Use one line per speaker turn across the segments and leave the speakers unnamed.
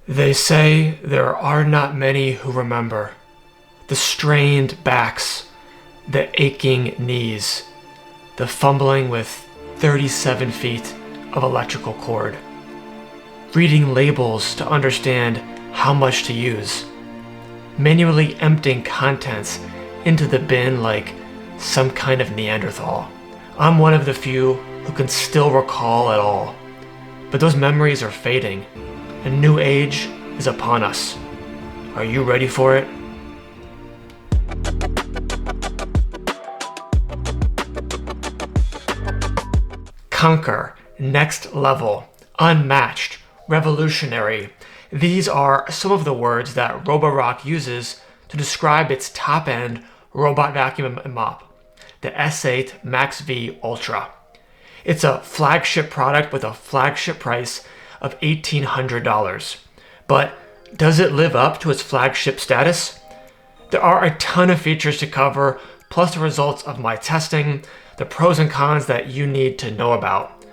They say there are not many who remember the strained backs, the aching knees, the fumbling with 37 feet of electrical cord, reading labels to understand how much to use, manually emptying contents into the bin like some kind of Neanderthal. I'm one of the few who can still recall it all, but those memories are fading. A new age is upon us. Are you ready for it? Conquer, next level, unmatched, revolutionary. These are some of the words that Roborock uses to describe its top-end robot vacuum and mop, the S8 MaxV Ultra. It's a flagship product with a flagship price of $1,800. But does it live up to its flagship status? There are a ton of features to cover, plus the results of my testing, the pros and cons that you need to know about.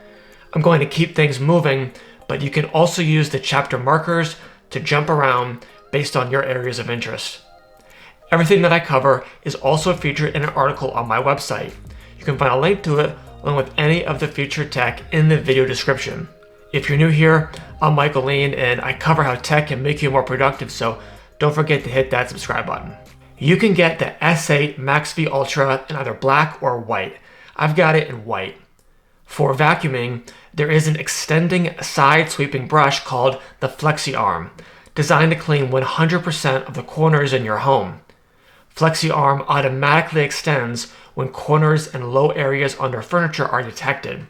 I'm going to keep things moving, but you can also use the chapter markers to jump around based on your areas of interest. Everything that I cover is also featured in an article on my website. You can find a link to it along with any of the featured tech in the video description. If you're new here, I'm Michael Leen and I cover how tech can make you more productive, so don't forget to hit that subscribe button. You can get the S8 MaxV Ultra in either black or white. I've got it in white. For vacuuming, there is an extending side sweeping brush called the Flexi Arm, designed to clean 100% of the corners in your home. Flexi Arm automatically extends when corners and low areas under furniture are detected.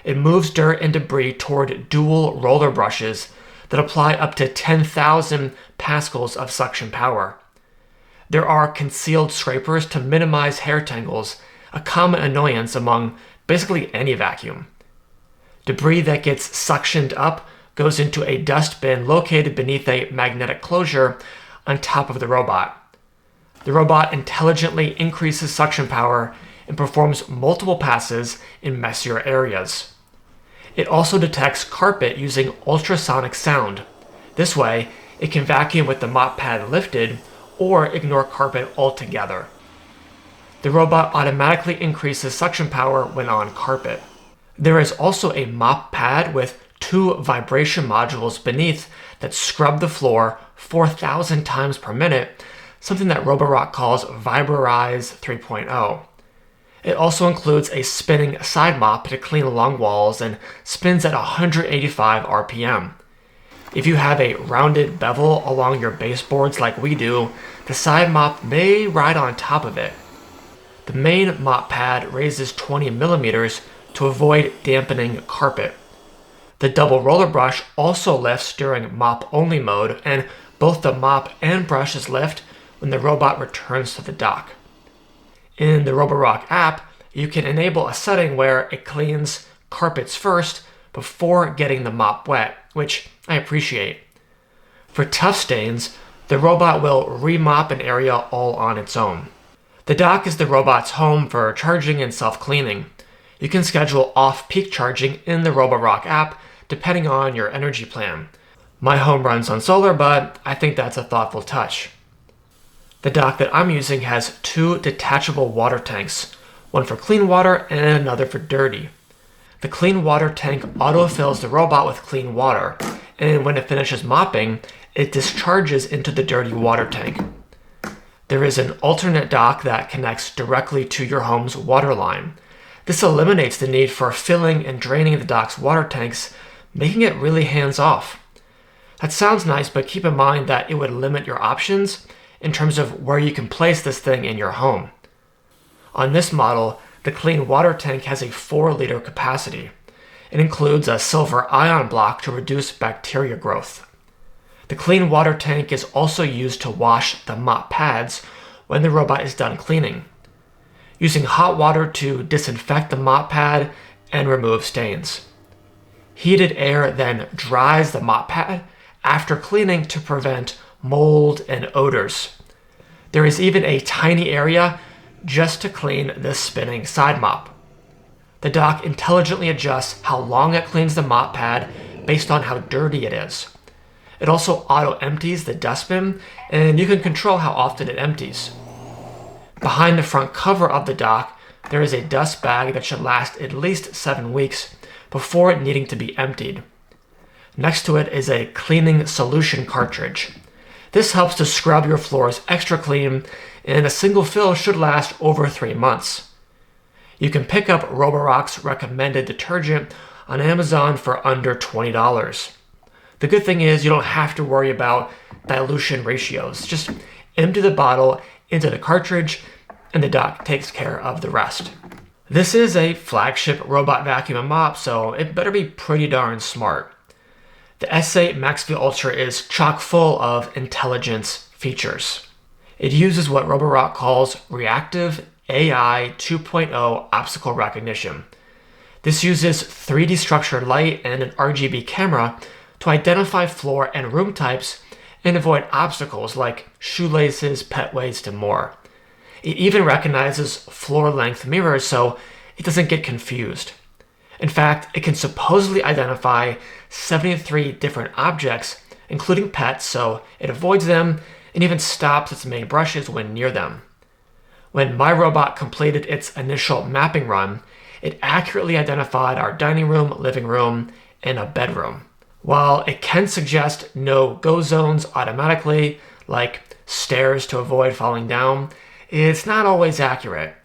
It moves dirt and debris toward dual roller brushes that apply up to 10,000 pascals of suction power. There are concealed scrapers to minimize hair tangles, a common annoyance among basically any vacuum. Debris that gets suctioned up goes into a dust bin located beneath a magnetic closure on top of the robot. The robot intelligently increases suction power and performs multiple passes in messier areas. It also detects carpet using ultrasonic sound. This way, it can vacuum with the mop pad lifted or ignore carpet altogether. The robot automatically increases suction power when on carpet. There is also a mop pad with 2 vibration modules beneath that scrub the floor 4,000 times per minute, something that Roborock calls Viborize 3.0. It also includes a spinning side mop to clean along walls and spins at 185 RPM. If you have a rounded bevel along your baseboards like we do, the side mop may ride on top of it. The main mop pad raises 20 millimeters to avoid dampening carpet. The double roller brush also lifts during mop-only mode, and both the mop and brushes lift when the robot returns to the dock. In the Roborock app, you can enable a setting where it cleans carpets first before getting the mop wet, which I appreciate. For tough stains, the robot will remop an area all on its own. The dock is the robot's home for charging and self-cleaning. You can schedule off-peak charging in the Roborock app depending on your energy plan. My home runs on solar, but I think that's a thoughtful touch. The dock that I'm using has 2 detachable water tanks, one for clean water and another for dirty. The clean water tank autofills the robot with clean water, and when it finishes mopping, it discharges into the dirty water tank. There is an alternate dock that connects directly to your home's water line. This eliminates the need for filling and draining the dock's water tanks, making it really hands-off. That sounds nice, but keep in mind that it would limit your options in terms of where you can place this thing in your home. On this model, the clean water tank has a 4-liter capacity. It includes a silver ion block to reduce bacteria growth. The clean water tank is also used to wash the mop pads when the robot is done cleaning, using hot water to disinfect the mop pad and remove stains. Heated air then dries the mop pad after cleaning to prevent mold and odors. There is even a tiny area just to clean this spinning side mop. The dock intelligently adjusts how long it cleans the mop pad based on how dirty it is. It also auto-empties the dustbin, and you can control how often it empties. Behind the front cover of the dock, there is a dust bag that should last at least 7 weeks before it needing to be emptied. Next to it is a cleaning solution cartridge. This helps to scrub your floors extra clean, and a single fill should last over 3 months. You can pick up Roborock's recommended detergent on Amazon for under $20. The good thing is you don't have to worry about dilution ratios. Just empty the bottle into the cartridge and the dock takes care of the rest. This is a flagship robot vacuum and mop, so it better be pretty darn smart. The S8 MaxV Ultra is chock full of intelligence features. It uses what Roborock calls reactive AI 2.0 obstacle recognition. This uses 3D structured light and an RGB camera to identify floor and room types and avoid obstacles like shoelaces, pet waste, and more. It even recognizes floor-length mirrors so it doesn't get confused. In fact, it can supposedly identify 73 different objects, including pets, so it avoids them and even stops its main brushes when near them. When my robot completed its initial mapping run, it accurately identified our dining room, living room, and a bedroom. While it can suggest no-go zones automatically, like stairs to avoid falling down, it's not always accurate.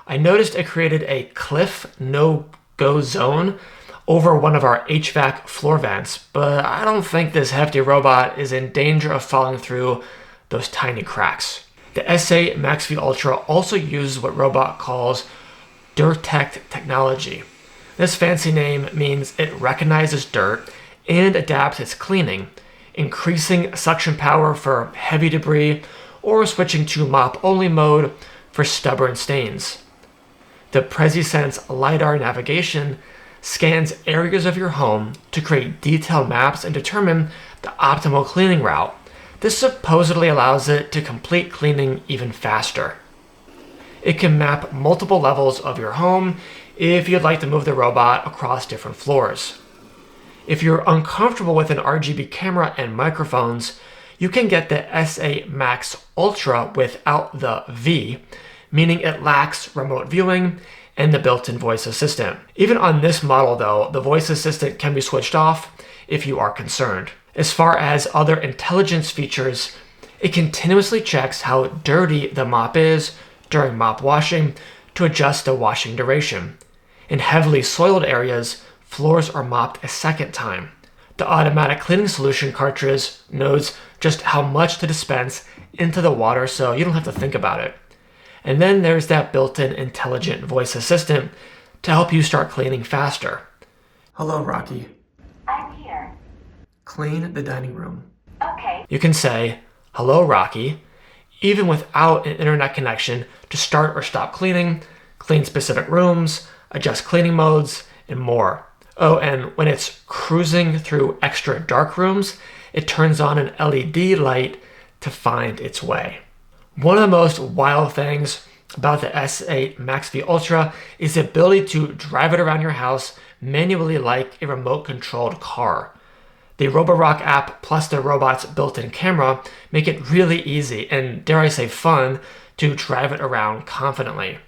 I noticed it created a cliff no-go zone over one of our HVAC floor vents, but I don't think this hefty robot is in danger of falling through those tiny cracks. The S8 MaxV Ultra also uses what Robot calls DirtTect technology. This fancy name means it recognizes dirt and adapts its cleaning, increasing suction power for heavy debris or switching to mop-only mode for stubborn stains. The PreziSense LiDAR navigation scans areas of your home to create detailed maps and determine the optimal cleaning route. This supposedly allows it to complete cleaning even faster. It can map multiple levels of your home if you'd like to move the robot across different floors. If you're uncomfortable with an RGB camera and microphones, you can get the S8 Max Ultra without the V, meaning it lacks remote viewing and the built-in voice assistant. Even on this model though, the voice assistant can be switched off if you are concerned. As far as other intelligence features, it continuously checks how dirty the mop is during mop washing to adjust the washing duration. In heavily soiled areas, floors are mopped a second time. The automatic cleaning solution cartridge knows just how much to dispense into the water so you don't have to think about it. And then there's that built-in intelligent voice assistant to help you start cleaning faster. Hello, Rocky.
I'm here.
Clean the dining room.
Okay.
You can say, hello, Rocky, even without an internet connection to start or stop cleaning, clean specific rooms, adjust cleaning modes, and more. Oh, and when it's cruising through extra dark rooms, it turns on an LED light to find its way. One of the most wild things about the S8 MaxV Ultra is the ability to drive it around your house manually like a remote-controlled car. The Roborock app plus the robot's built-in camera make it really easy and, dare I say, fun to drive it around confidently.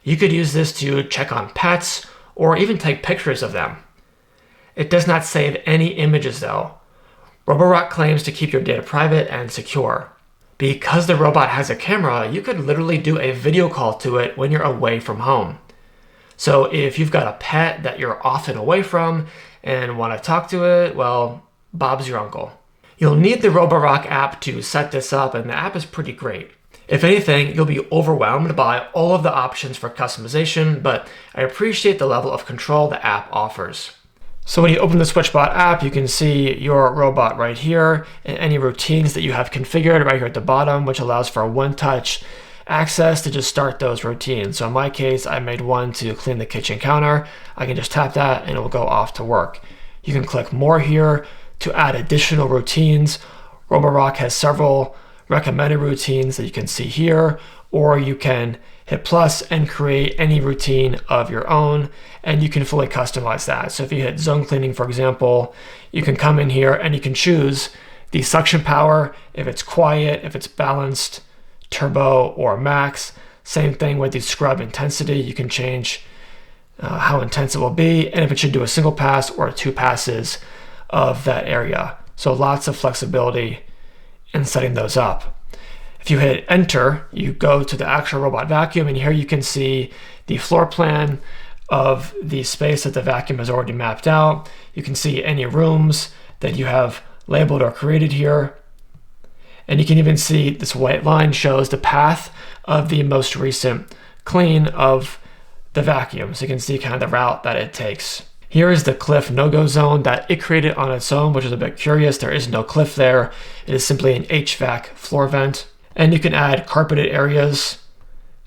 You could use this to check on pets or even take pictures of them. It does not save any images though. Roborock claims to keep your data private and secure. Because the robot has a camera, you could literally do a video call to it when you're away from home. So if you've got a pet that you're often away from and want to talk to it, well, Bob's your uncle. You'll need the Roborock app to set this up, and the app is pretty great. If anything, you'll be overwhelmed by all of the options for customization, but I appreciate the level of control the app offers. So when you open the SwitchBot app, you can see your robot right here and any routines that you have configured right here at the bottom, which allows for one-touch access to just start those routines. So in my case, I made one to clean the kitchen counter. I can just tap that and it will go off to work. You can click more here to add additional routines. Roborock has several recommended routines that you can see here, or you can hit plus and create any routine of your own, and you can fully customize that. So if you hit zone cleaning, for example, you can come in here and you can choose The suction power, if it's quiet, if it's balanced, turbo, or max. Same thing with the scrub intensity. You can change how intense it will be, and if it should do a single pass or 2 passes of that area. So lots of flexibility in setting those up. If you hit enter, you go to the actual robot vacuum, and here you can see the floor plan of the space that the vacuum has already mapped out. You can see any rooms that you have labeled or created here. And you can even see this white line shows the path of the most recent clean of the vacuum. So you can see kind of the route that it takes. Here is the cliff no-go zone that it created on its own, which is a bit curious. There is no cliff there. It is simply an HVAC floor vent. And you can add carpeted areas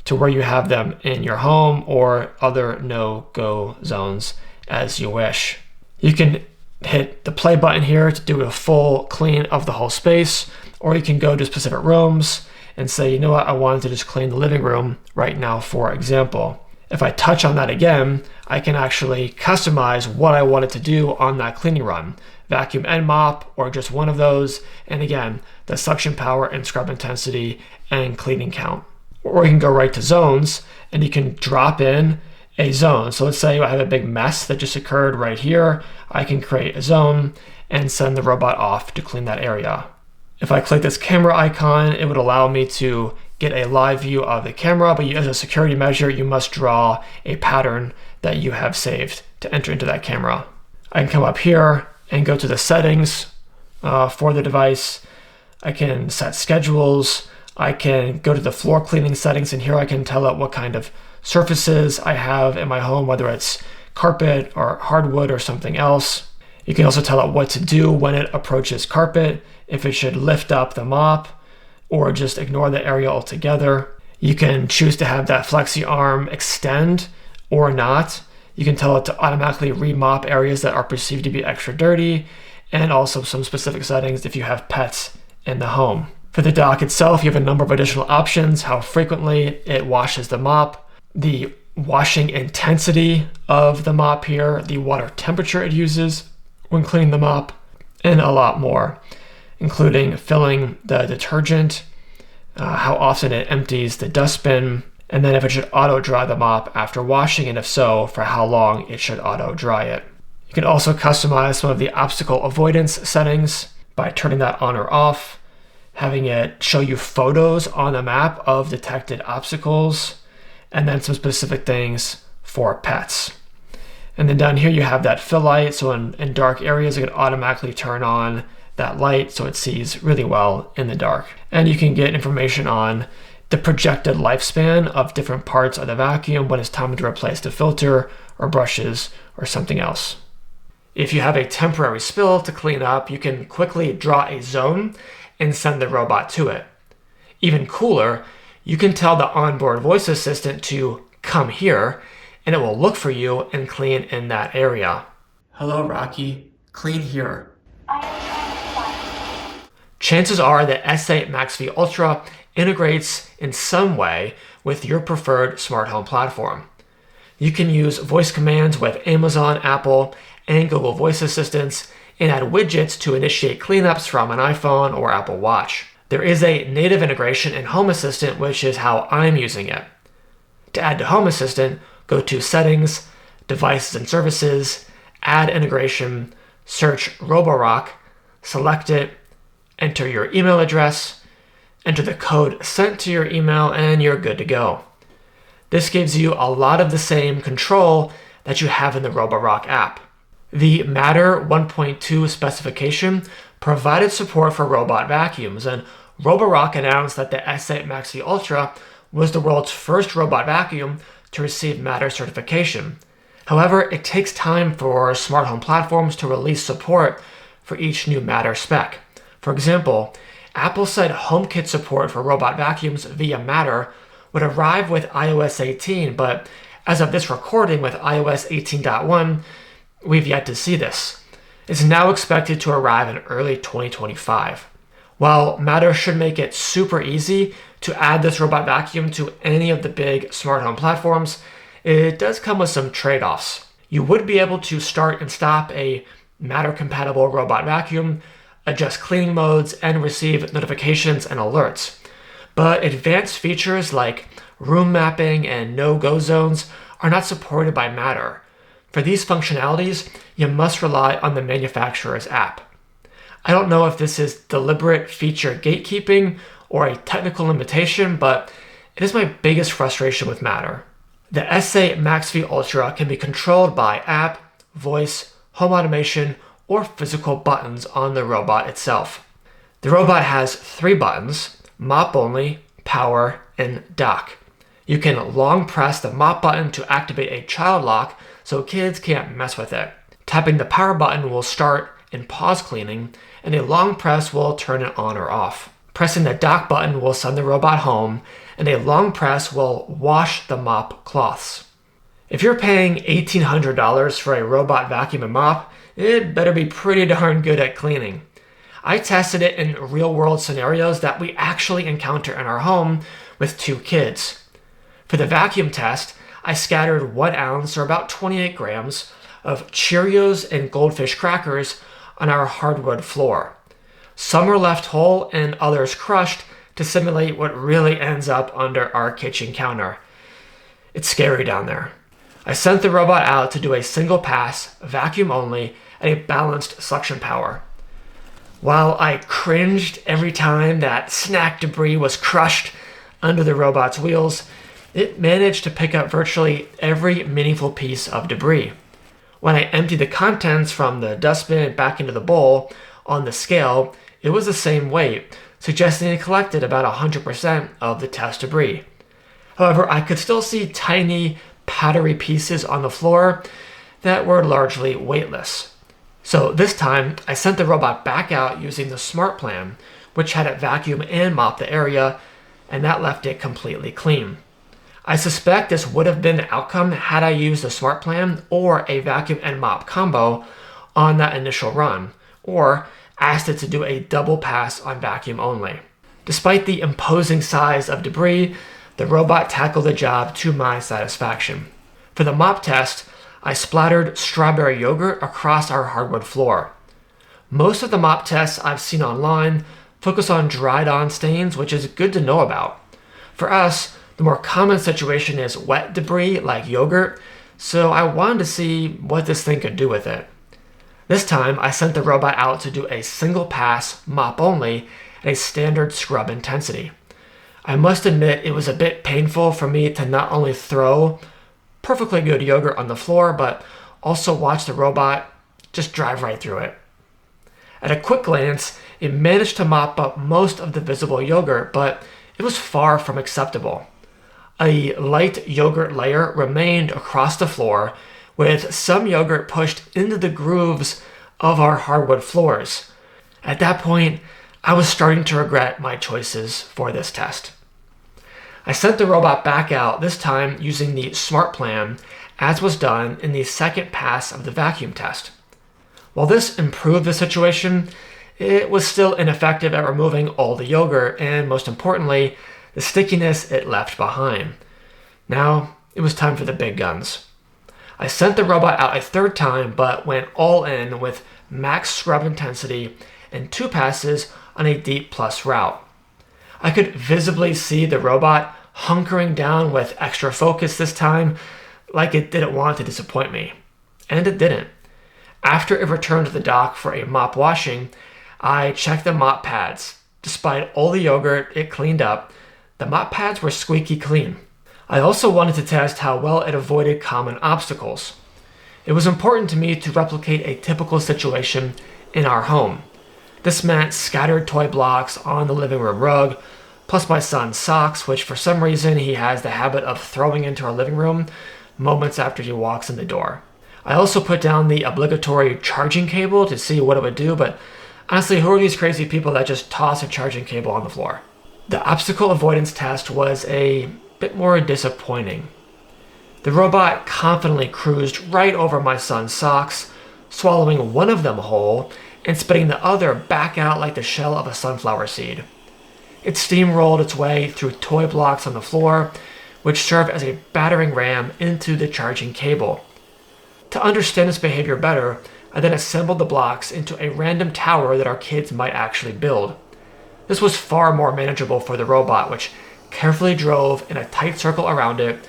to where you have them in your home or other no-go zones as you wish. You can hit the play button here to do a full clean of the whole space, or you can go to specific rooms and say, you know what, I wanted to just clean the living room right now, for example. If I touch on that again, I can actually customize what I wanted to do on that cleaning run. Vacuum and mop, or just one of those. And again, the suction power and scrub intensity and cleaning count. Or you can go right to zones and you can drop in a zone. So let's say I have a big mess that just occurred right here. I can create a zone and send the robot off to clean that area. If I click this camera icon, it would allow me to get a live view of the camera, but as a security measure, you must draw a pattern that you have saved to enter into that camera. I can come up here and go to the settings for the device. I can set schedules. I can go to the floor cleaning settings, and here I can tell it what kind of surfaces I have in my home, whether it's carpet or hardwood or something else. You can also tell it what to do when it approaches carpet, if it should lift up the mop or just ignore the area altogether. You can choose to have that flexi arm extend or not. You can tell it to automatically remop areas that are perceived to be extra dirty, and also some specific settings if you have pets in the home. For the dock itself, you have a number of additional options: how frequently it washes the mop, the washing intensity of the mop here, the water temperature it uses when cleaning the mop, and a lot more, including filling the detergent, how often it empties the dustbin, and then if it should auto dry the mop after washing, and if so, for how long it should auto dry it. You can also customize some of the obstacle avoidance settings by turning that on or off, having it show you photos on the map of detected obstacles, and then some specific things for pets. And then down here you have that fill light, so in dark areas it can automatically turn on that light so it sees really well in the dark. And you can get information on the projected lifespan of different parts of the vacuum, when it's time to replace the filter or brushes or something else. If you have a temporary spill to clean up, you can quickly draw a zone and send the robot to it. Even cooler, you can tell the onboard voice assistant to come here, and it will look for you and clean in that area. Hello, Rocky. Clean here.
I am trying to find.
Chances are the S8 MaxV Ultra integrates in some way with your preferred smart home platform. You can use voice commands with Amazon, Apple, and Google Voice Assistants, and add widgets to initiate cleanups from an iPhone or Apple Watch. There is a native integration in Home Assistant, which is how I'm using it. To add to Home Assistant, go to Settings, Devices and Services, Add Integration, search Roborock, select it, enter your email address, enter the code sent to your email, and you're good to go. This gives you a lot of the same control that you have in the Roborock app. The Matter 1.2 specification provided support for robot vacuums, and Roborock announced that the S8 MaxV Ultra was the world's first robot vacuum to receive Matter certification. However, it takes time for smart home platforms to release support for each new Matter spec. For example, Apple said HomeKit support for robot vacuums via Matter would arrive with iOS 18, but as of this recording with iOS 18.1, we've yet to see this. It's now expected to arrive in early 2025. While Matter should make it super easy to add this robot vacuum to any of the big smart home platforms, it does come with some trade-offs. You would be able to start and stop a Matter-compatible robot vacuum adjust cleaning modes, and receive notifications and alerts. But advanced features like room mapping and no-go zones are not supported by Matter. For these functionalities, you must rely on the manufacturer's app. I don't know if this is deliberate feature gatekeeping or a technical limitation, but it is my biggest frustration with Matter. The S8 MaxV Ultra can be controlled by app, voice, home automation, or physical buttons on the robot itself. The robot has 3 buttons: mop only, power, and dock. You can long press the mop button to activate a child lock so kids can't mess with it. Tapping the power button will start and pause cleaning, and a long press will turn it on or off. Pressing the dock button will send the robot home, and a long press will wash the mop cloths. If you're paying $1,800 for a robot vacuum and mop, it better be pretty darn good at cleaning. I tested it in real-world scenarios that we actually encounter in our home with 2 kids. For the vacuum test, I scattered 1 ounce, or about 28 grams, of Cheerios and Goldfish crackers on our hardwood floor. Some were left whole and others crushed to simulate what really ends up under our kitchen counter. It's scary down there. I sent the robot out to do a single pass, vacuum only, at a balanced suction power. While I cringed every time that snack debris was crushed under the robot's wheels, it managed to pick up virtually every meaningful piece of debris. When I emptied the contents from the dustbin back into the bowl, on the scale, it was the same weight, suggesting it collected about 100% of the test debris. However, I could still see tiny, powdery pieces on the floor that were largely weightless. So this time, I sent the robot back out using the Smart Plan, which had it vacuum and mop the area, and that left it completely clean. I suspect this would have been the outcome had I used the Smart Plan or a vacuum and mop combo on that initial run, or asked it to do a double pass on vacuum only. Despite the imposing size of debris, the robot tackled the job to my satisfaction. For the mop test, I splattered strawberry yogurt across our hardwood floor. Most of the mop tests I've seen online focus on dried-on stains, which is good to know about. For us, the more common situation is wet debris like yogurt, so I wanted to see what this thing could do with it. This time, I sent the robot out to do a single pass, mop only, at a standard scrub intensity. I must admit it was a bit painful for me to not only throw perfectly good yogurt on the floor, but also watch the robot just drive right through it. At a quick glance, it managed to mop up most of the visible yogurt, but it was far from acceptable. A light yogurt layer remained across the floor, with some yogurt pushed into the grooves of our hardwood floors. At that point, I was starting to regret my choices for this test. I sent the robot back out, this time using the Smart Plan, as was done in the second pass of the vacuum test. While this improved the situation, it was still ineffective at removing all the yogurt and, most importantly, the stickiness it left behind. Now, it was time for the big guns. I sent the robot out a third time, but went all in with max scrub intensity and 2 passes on a deep plus route. I could visibly see the robot hunkering down with extra focus this time, like it didn't want to disappoint me. And it didn't. After it returned to the dock for a mop washing, I checked the mop pads. Despite all the yogurt it cleaned up, the mop pads were squeaky clean. I also wanted to test how well it avoided common obstacles. It was important to me to replicate a typical situation in our home. This meant scattered toy blocks on the living room rug, plus my son's socks, which for some reason he has the habit of throwing into our living room moments after he walks in the door. I also put down the obligatory charging cable to see what it would do, but honestly, who are these crazy people that just toss a charging cable on the floor? The obstacle avoidance test was a bit more disappointing. The robot confidently cruised right over my son's socks, swallowing one of them whole and spitting the other back out like the shell of a sunflower seed. It steamrolled its way through toy blocks on the floor, which served as a battering ram into the charging cable. To understand its behavior better, I then assembled the blocks into a random tower that our kids might actually build. This was far more manageable for the robot, which carefully drove in a tight circle around it,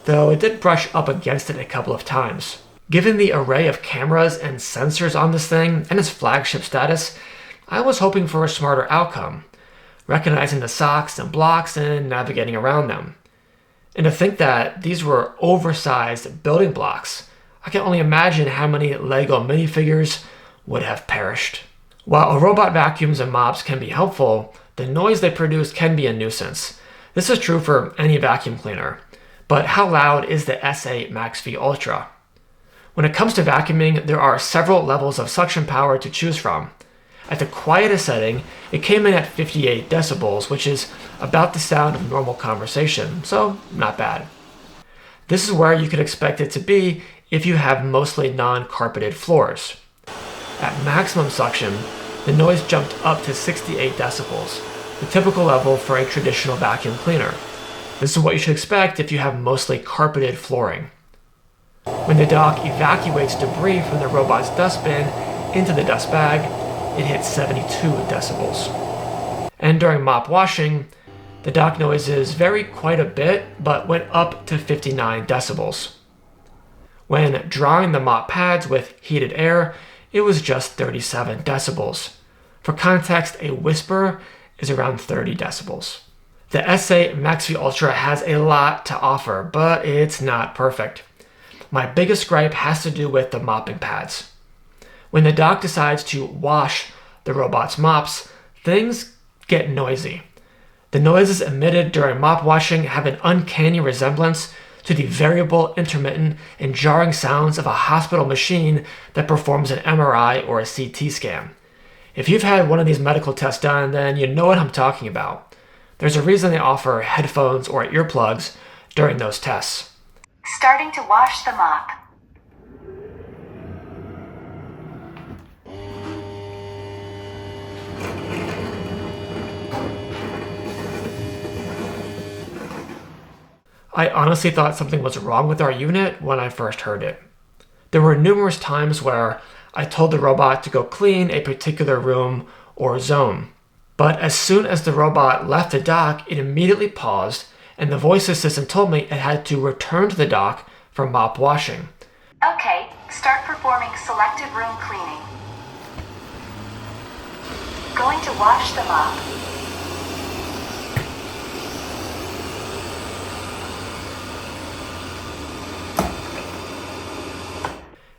though it did brush up against it a couple of times. Given the array of cameras and sensors on this thing and its flagship status, I was hoping for a smarter outcome, recognizing the socks and blocks and navigating around them. And to think that these were oversized building blocks, I can only imagine how many Lego minifigures would have perished. While a robot vacuums and mops can be helpful, the noise they produce can be a nuisance. This is true for any vacuum cleaner. But how loud is the S8 MaxV Ultra? When it comes to vacuuming, there are several levels of suction power to choose from. At the quietest setting, it came in at 58 decibels, which is about the sound of normal conversation, so not bad. This is where you could expect it to be if you have mostly non-carpeted floors. At maximum suction, the noise jumped up to 68 decibels, the typical level for a traditional vacuum cleaner. This is what you should expect if you have mostly carpeted flooring. When the dock evacuates debris from the robot's dustbin into the dust bag, it hits 72 decibels. And during mop washing, the dock noises varied quite a bit, but went up to 59 decibels. When drying the mop pads with heated air, it was just 37 decibels. For context, a whisper is around 30 decibels. The S8 MaxV Ultra has a lot to offer, but it's not perfect. My biggest gripe has to do with the mopping pads. When the dock decides to wash the robot's mops, things get noisy. The noises emitted during mop washing have an uncanny resemblance to the variable, intermittent, and jarring sounds of a hospital machine that performs an MRI or a CT scan. If you've had one of these medical tests done, then you know what I'm talking about. There's a reason they offer headphones or earplugs during those tests.
Starting to wash the mop.
I honestly thought something was wrong with our unit when I first heard it. There were numerous times where I told the robot to go clean a particular room or zone. But as soon as the robot left the dock, it immediately paused, and the voice assistant told me it had to return to the dock for mop washing.
Okay, start performing selective room cleaning. Going to wash the mop.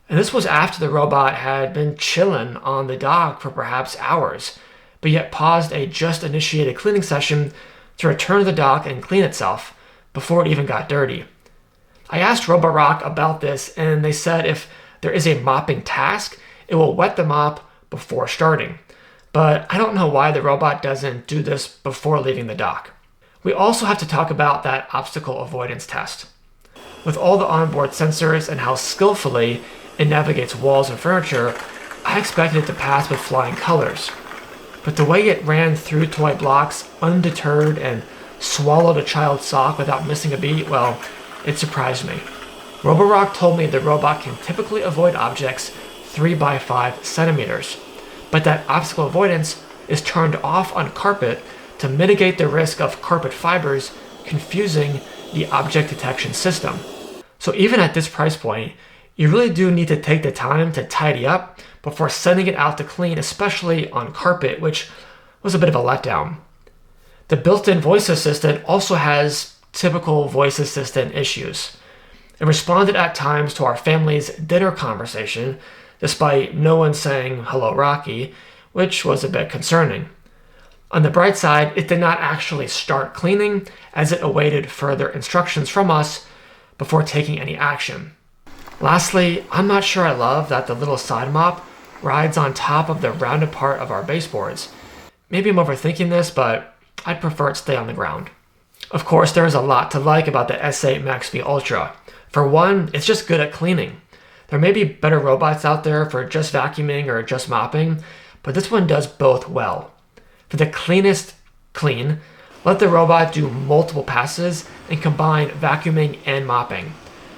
And this was after the robot had been chilling on the dock for perhaps hours, but yet paused a just initiated cleaning session to return to the dock and clean itself before it even got dirty. I asked Roborock about this, and they said if there is a mopping task, it will wet the mop before starting. But I don't know why the robot doesn't do this before leaving the dock. We also have to talk about that obstacle avoidance test. With all the onboard sensors and how skillfully it navigates walls and furniture, I expected it to pass with flying colors. But the way it ran through toy blocks undeterred and swallowed a child's sock without missing a beat, well, it surprised me. Roborock told me the robot can typically avoid objects 3 by 5 centimeters, but that obstacle avoidance is turned off on carpet to mitigate the risk of carpet fibers confusing the object detection system. So even at this price point, you really do need to take the time to tidy up before sending it out to clean, especially on carpet, which was a bit of a letdown. The built-in voice assistant also has typical voice assistant issues. It responded at times to our family's dinner conversation, despite no one saying "Hello, Rocky," which was a bit concerning. On the bright side, it did not actually start cleaning, as it awaited further instructions from us before taking any action. Lastly, I'm not sure I love that the little side mop rides on top of the rounded part of our baseboards. Maybe I'm overthinking this, but I'd prefer it stay on the ground. Of course, there is a lot to like about the S8 MaxV Ultra. For one, it's just good at cleaning. There may be better robots out there for just vacuuming or just mopping, but this one does both well. For the cleanest clean, let the robot do multiple passes and combine vacuuming and mopping.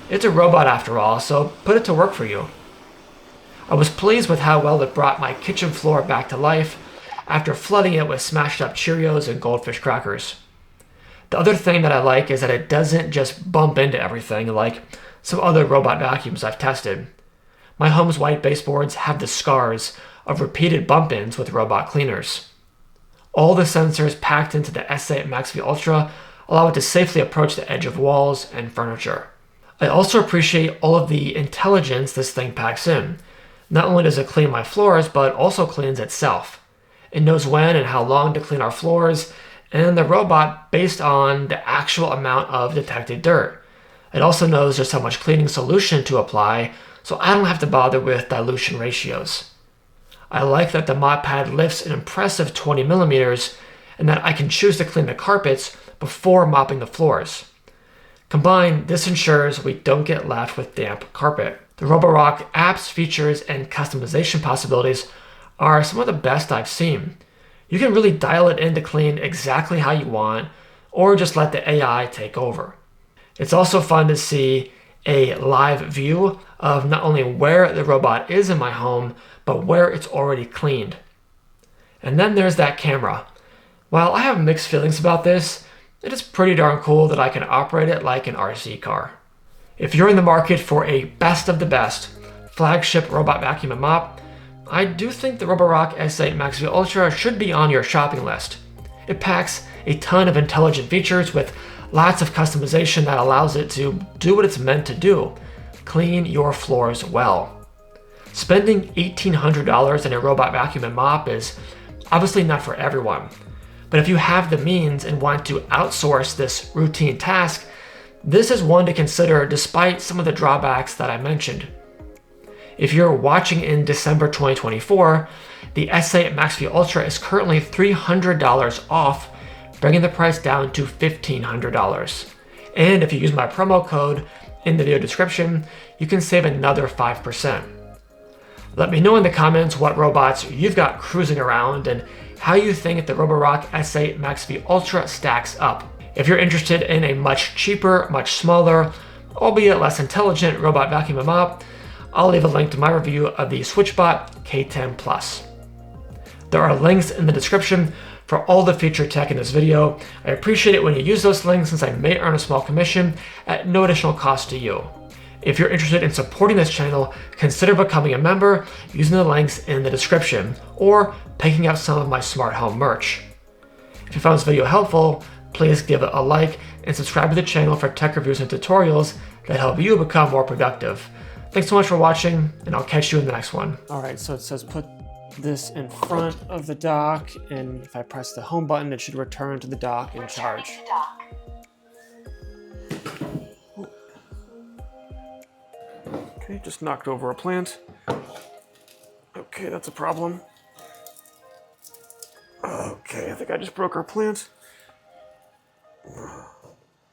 It's a robot after all, so put it to work for you. I was pleased with how well it brought my kitchen floor back to life after flooding it with smashed up Cheerios and goldfish crackers. The other thing that I like is that it doesn't just bump into everything like some other robot vacuums I've tested. My home's white baseboards have the scars of repeated bump-ins with robot cleaners. All the sensors packed into the S8 MaxV Ultra allow it to safely approach the edge of walls and furniture. I also appreciate all of the intelligence this thing packs in. Not only does it clean my floors, but also cleans itself. It knows when and how long to clean our floors, and the robot based on the actual amount of detected dirt. It also knows just how much cleaning solution to apply, so I don't have to bother with dilution ratios. I like that the mop pad lifts an impressive 20 millimeters and that I can choose to clean the carpets before mopping the floors. Combined, this ensures we don't get left with damp carpet. The Roborock apps, features, and customization possibilities are some of the best I've seen. You can really dial it in to clean exactly how you want, or just let the AI take over. It's also fun to see a live view of not only where the robot is in my home, but where it's already cleaned. And then there's that camera. While I have mixed feelings about this, it is pretty darn cool that I can operate it like an RC car. If you're in the market for a best of the best flagship robot vacuum and mop, I do think the Roborock S8 MaxV Ultra should be on your shopping list. It packs a ton of intelligent features with lots of customization that allows it to do what it's meant to do, clean your floors well. Spending $1,800 in a robot vacuum and mop is obviously not for everyone, but if you have the means and want to outsource this routine task, this is one to consider despite some of the drawbacks that I mentioned. If you're watching in December 2024, the S8 MaxV Ultra is currently $300 off, bringing the price down to $1,500. And if you use my promo code in the video description, you can save another 5%. Let me know in the comments what robots you've got cruising around and how you think the Roborock S8 MaxV Ultra stacks up. If you're interested in a much cheaper, much smaller, albeit less intelligent robot vacuum and mop, I'll leave a link to my review of the SwitchBot K10 Plus. There are links in the description for all the feature tech in this video. I appreciate it when you use those links since I may earn a small commission at no additional cost to you. If you're interested in supporting this channel, consider becoming a member using the links in the description or picking up some of my smart home merch. If you found this video helpful, please give it a like and subscribe to the channel for tech reviews and tutorials that help you become more productive. Thanks so much for watching, and I'll catch you in the next one. All right, so it says put this in front of the dock, and if I press the home button, it should return to the dock and charge. Okay, just knocked over a plant. Okay, that's a problem. Okay, I think I just broke our plant.